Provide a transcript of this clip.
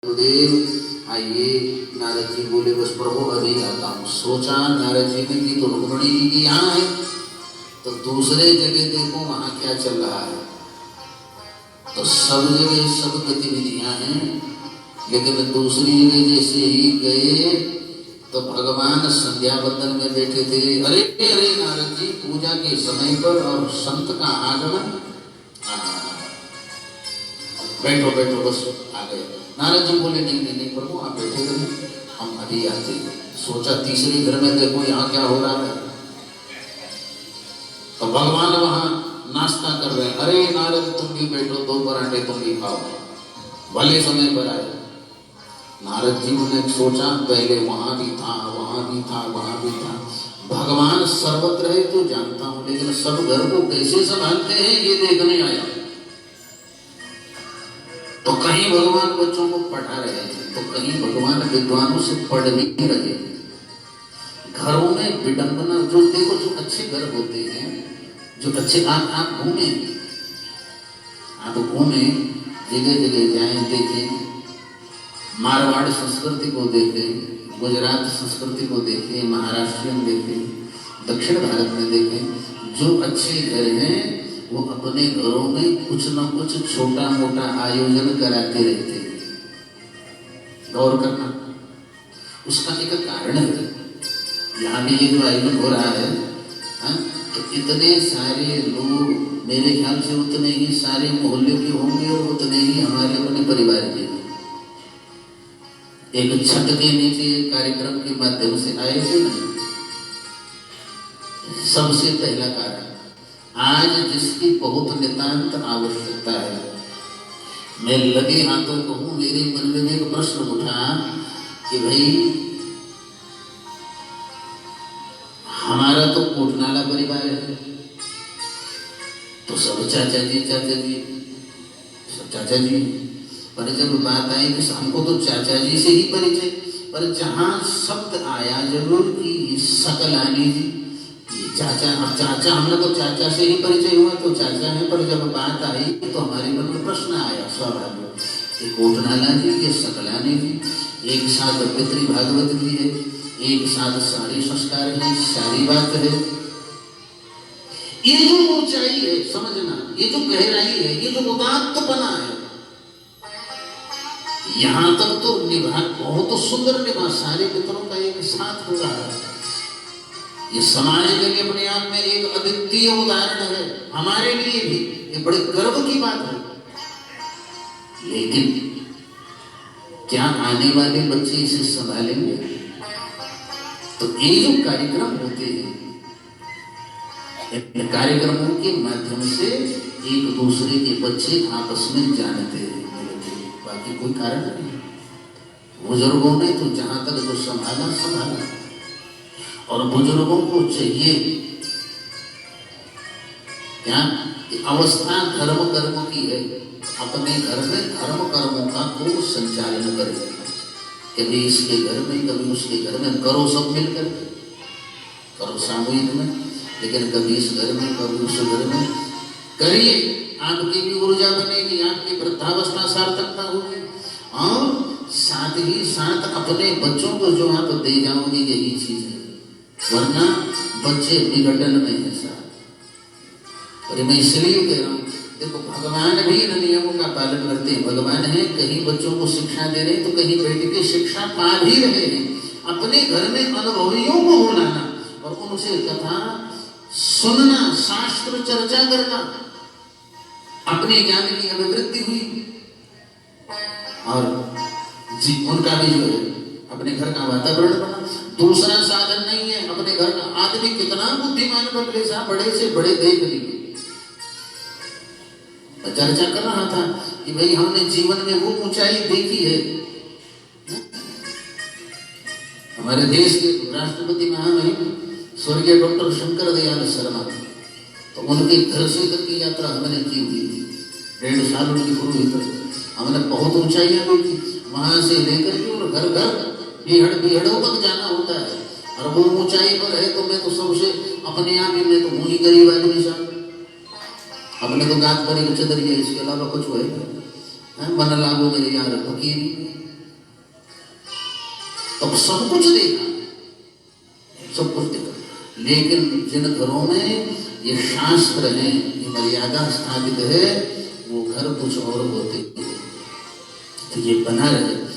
गुरुदेव आइए। नारद जी बोले बस प्रभु अभी आता हूँ। सोचा नारद जी ने कि तो रुक्मिणी जी की यहाँ है, तो दूसरे जगह देखो वहां क्या चल रहा है। तो सब जगह सब गतिविधियां हैं, लेकिन दूसरी जगह जैसे ही गए तो भगवान संध्या बंदन में बैठे थे। अरे अरे नारद जी पूजा के समय पर और संत का आगमन। बैठो बैठो बस आ गए। नारद जी बोले नहीं नहीं नहीं प्रभु आप बैठे रहे, हम अभी आते। सोचा तीसरे घर में देखो यहाँ क्या हो रहा है। तो भगवान वहां नाश्ता कर रहे हैं। अरे नारद तुम भी बैठो, 2 पराठे तुम भी खाओ, भले समय पर आए। नारद जी ने सोचा पहले वहां भी था वहां भी था वहां भी था। भगवान सर्वत्र है तो जानता हूं, लेकिन सब घर को कैसे संभालते हैं ये देखने आया। तो कहीं भगवान बच्चों को पढ़ा रहे हैं, तो कहीं भगवान विद्वानों से पढ़ भी रहे। घरों में विडंबना जो देखो, जो अच्छे घर होते हैं, जो अच्छे आप घूमे जगह जगह जाए, देखें मारवाड़ संस्कृति को देखें, गुजरात संस्कृति को देखें, महाराष्ट्रियन देखें, दक्षिण भारत में देखें, जो अच्छे घर हैं वो अपने घरों में कुछ न कुछ छोटा मोटा आयोजन कराते रहते हैं। गौर करना, उसका एक कारण है। यहाँ भी ये जो आयोजन हो रहा है, तो इतने सारे लोग मेरे ख्याल से उतने ही सारे मोहल्ले के होंगे और उतने ही हमारे अपने परिवार के। एक छत के नीचे कार्यक्रम के माध्यम से आए थे नहीं। सबसे पहला कारण, आज जिसकी बहुत नितांत आवश्यकता है, मैं लगे हाथों कहूं, मेरे मन में एक प्रश्न उठा कि भाई हमारा तो कोटनाला परिवार है, तो सब चाचा जी सब चाचा जी। पर जब बात आई कि हमको तो चाचा जी से ही परिचय, पर जहां शब्द आया जरूर कि सकलानी जी, चाचा हमने तो चाचा से ही परिचय हुआ तो चाचा है, पर जब बात आई तो हमारे मन में प्रश्न आया स्वाभाविक, ये कोटनाला जी, ये सकलानी जी, एक साथ पितृ भागवत जी है, एक साथ सारे संस्कार है, सारी बात है। ये जो ऊंचाई है समझना, ये जो गहराई है, ये जो उदात्तपना है, यहां तक तो निभा बहुत सुंदर निभा, सारे पितरों का एक साथ हो रहा है। ये समाज के लिए अपने आप में एक अद्वितीय उदाहरण है, हमारे लिए भी ये बड़े गर्व की बात है। लेकिन क्या आने वाले बच्चे इसे संभालेंगे? तो ये जो कार्यक्रम होते हैं, इन कार्यक्रमों के माध्यम से एक दूसरे के बच्चे आपस में जानते हैं, बाकी कोई कारण नहीं। बुजुर्गों ने तो जहां तक जो संभाला, और बुजुर्गों को चाहिए क्या अवस्था धर्म कर्म की है, अपने घर में धर्म कर्मों का को संचालन करें। कभी इसके घर में कभी उसके घर में करो, सब मिलकर करो सामूहिक में, लेकिन कभी इस घर में कभी उस घर में करिए। आपकी भी ऊर्जा बनेगी, आपकी वृद्धावस्था सार्थकता होगी, और साथ ही साथ अपने बच्चों को जो आप दे जाओगे यही चीज है। वरना बच्चे विघटन में है साहब। अरे मैं इसलिए कह रहा हूँ, देखो भगवान भी इन नियमों का पालन करते हैं। भगवान है कहीं बच्चों को शिक्षा दे रहे हैं तो कहीं बैठ के शिक्षा पा भी रहे हैं। अपने घर में अनुभवियों को बुलाना और उनसे कथा सुनना, शास्त्र चर्चा करना, अपने ज्ञान की अभिवृद्धि हुई। और उनका भी जो है अपने घर का वातावरण बना। दूसरा साधन नहीं है, अपने घर का आदमी कितना बुद्धिमान बन साहब, बड़े से बड़े देख लीजिए। चर्चा कर रहा था कि भाई हमने जीवन में वो ऊंचाई देखी है। हमारे देश के राष्ट्रपति महामहिम स्वर्गीय डॉक्टर शंकर दयाल शर्मा, तो उनके घर से तक की यात्रा हमने की हुई थी। 1.5 साल उनकी पूर्व हमने बहुत ऊंचाइयां देखी, वहां से लेकर के और घर घर बीहड़ों तक जाना होता है। और वो ऊंचाई पर है तो मैं तो सबसे अपने आप ही, मैं तो हूँ ही गरीब आदमी साहब। हमने तो गात पर एक चदरिया, इसके अलावा कुछ है मन लागो मेरे यार फकीरी। अब सब कुछ देखा, सब कुछ देखा, लेकिन जिन घरों में ये शास्त्र है, ये मर्यादा स्थापित है, वो घर कुछ और होते हैं, तो ये बना रहे।